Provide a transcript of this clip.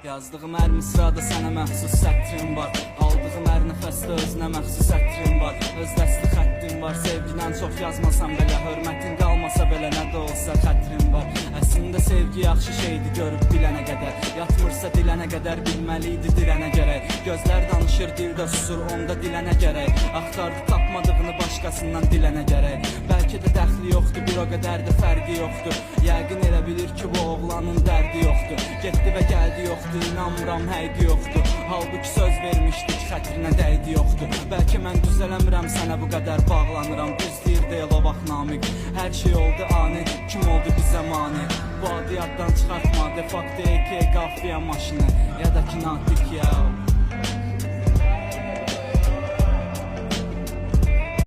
Yazdığım hər misrada sənə məxsus sətrim var. Aldığım hər nəfəsdə özünə məxsus ətrim var. Öz dəstli xəttim var. Sevgidən çox yazmasam belə, hörmətin qalmasa belə, nə də olsa xətrim var. Əslində sevgi yaxşı şeydir, görüb bilənə qədər. Yatmırsa dilənə qədər, bilməliydi dirənə gərək. Gözlər danışır, dildə susur, onda dilənə gərək. Axtardı tapmadığını başqasından dilənə gərək. Bəlkə də dəxli yoxdur, bir o qədər də fərqi yoxdur. Yəqin elə bilir ki, bu oğlanın dərdi yoxdur. Getdi və gəldi yoxdur, inanmıram həqiqi yoxdur. Halbuki söz vermişdik, xətrinə dəydi yoxdur. Bəlkə mən düzələmirəm, sənə bu qədər bağlanıram. Düz deyir deyil o vaxt Namiq. Hər şey oldu ani, kim oldu bizə mani? Bu adı yaddan çıxartma, de facto AK qafiyə maşını. Ya da ki natik ya.